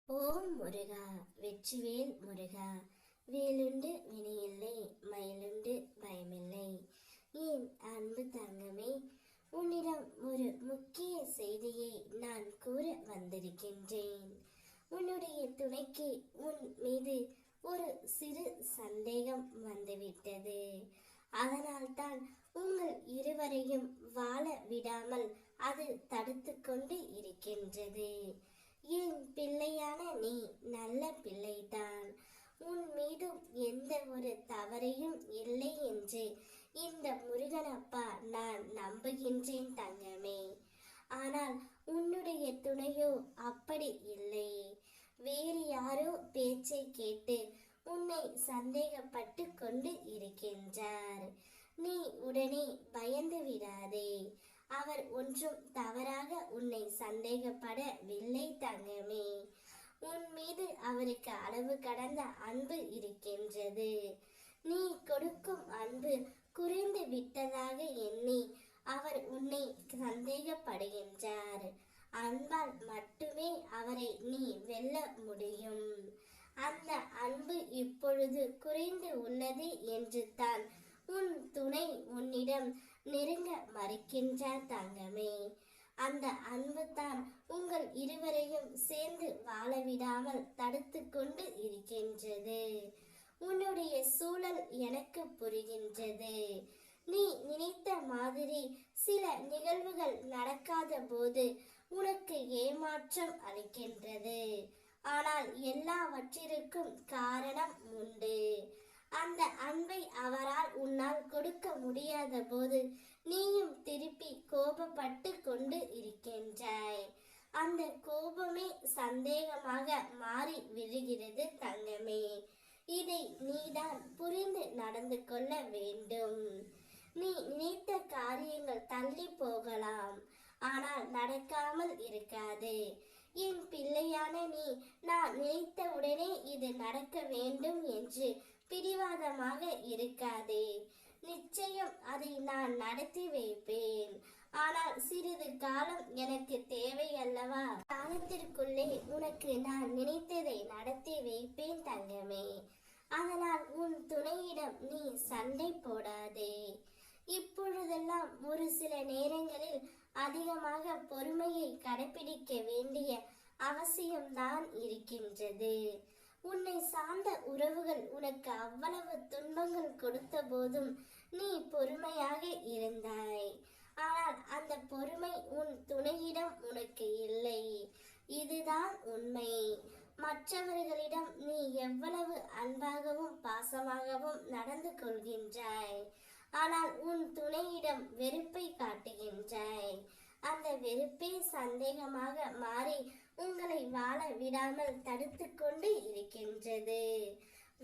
ஓம் முருகா, வெற்றிவேல் முருகா. வேலுண்டு வினையில்லை, மயிலுண்டு பயமில்லை. என் அன்பு தங்கமே, உன்னிடம் ஒரு முக்கிய செய்தியை நான் கூற வந்திருக்கின்றேன். உன்னுடைய துணைக்கு உன் மீது ஒரு சிறு சந்தேகம் வந்துவிட்டது. அதனால்தான் உங்கள் இருவரையும் வாழ விடாமல் அது தடுத்து கொண்டு இருக்கின்றது. என் பிள்ளையான நீ நல்ல பிள்ளைதான். உன் மீதும் எந்த ஒரு தவறையும் இல்லை என்று இந்த முருகனப்பா நான் நம்புகின்றேன் தங்கமே. ஆனால் உன்னுடைய துணையோ அப்படி இல்லை. வேறு யாரோ பேச்சை கேட்டு உன்னை சந்தேகப்பட்டு கொண்டு இருக்கின்றார். நீ உடனே பயந்து விடாதே. அவர் ஒன்றும் தவறாக உன்னை சந்தேகப்படவில்லை தங்கமே. உன் மீது அவருக்கு அளவு கடந்த அன்பு இருக்கின்றது. நீ கொடுக்கும் அன்பு குறைந்து விட்டதாக எண்ணி அவர் உன்னை சந்தேகப்படுகின்றார். அன்பால் மட்டுமே அவரை நீ வெல்ல முடியும். அந்த அன்பு இப்பொழுது குறைந்து உள்ளது என்று தான் உன் துணை உன்னிடம் நெருங்க மறுக்கின்றார் தங்கமே. அந்த அன்பு தான் உங்கள் இருவரையும் சேர்ந்து வாழ விடாமல் தடுத்து கொண்டு இருக்கின்றது. உன்னுடைய சூழல் எனக்கு புரிகின்றது. நீ நினைத்த மாதிரி சில நிகழ்வுகள் நடக்காத போது உனக்கு ஏமாற்றம் அளிக்கின்றது. ஆனால் எல்லாவற்றிற்கும் காரணம் உண்டு. அந்த அன்பை அவரால் உன்னால் கொடுக்க முடியாத போது நீயும் திருப்பி கோபப்பட்டு கொண்டு இருக்கின்றாய். அந்த கோபமே சந்தேகமாக மாறி விழுகிறது தங்கமே. இதை நீதான் புரிந்து நடந்து கொள்ள வேண்டும். நீ நினைத்த காரியங்கள் தள்ளி போகலாம், ஆனால் நடக்காமல் இருக்காது. என் பிள்ளையான நீ நான் நினைத்த உடனே இது நடக்க வேண்டும் என்று பிடிவாதமாக இருக்காதே. நிச்சயம் அதை நான் நடத்தி வைப்பேன். ஆனால் சிறிது காலம் எனக்கு தேவை அல்லவா? காலத்திற்குள்ளே உனக்கு நான் நினைத்ததை நடத்தி வைப்பேன் தங்கமே. அதனால் உன் துணையிடம் நீ சண்டை போடாதே. இப்பொழுதெல்லாம் ஒரு சில நேரங்களில் அதிகமாக பொறுமையை கடைபிடிக்க வேண்டிய அவசியம்தான் இருக்கின்றது. உன்னை சார்ந்த உறவுகள் உனக்கு அவ்வளவு துன்பங்கள் கொடுத்த போதும் நீ பொறுமையாக இருந்தாய். ஆனால் அந்த பொறுமை உன் துணையிடம் உனக்கு இல்லை. இதுதான் உண்மை. மற்றவர்களிடம் நீ எவ்வளவு அன்பாகவும் பாசமாகவும் நடந்து கொள்கின்றாய். ஆனால் உன் துணையிடம் வெறுப்பை காட்டுகின்றாய். அந்த வெறுப்பே சந்தேகமாக மாறி உங்களை வாழ விடாமல் தடுத்து கொண்டு இருக்கின்றது.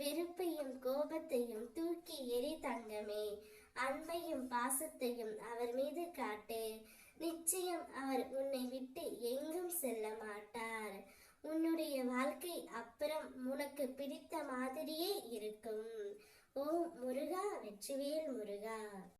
வெறுப்பையும் கோபத்தையும் தூக்கி எறி தங்கமே. அன்பையும் பாசத்தையும் அவர் மீது காட்டு. நிச்சயம் அவர் உன்னை விட்டு எங்கும் செல்ல மாட்டார். உன்னுடைய வாழ்க்கை அப்புறம் உனக்கு பிடித்த மாதிரியே இருக்கும். ஓம் முருகா, வெற்றிவேல் முருகா.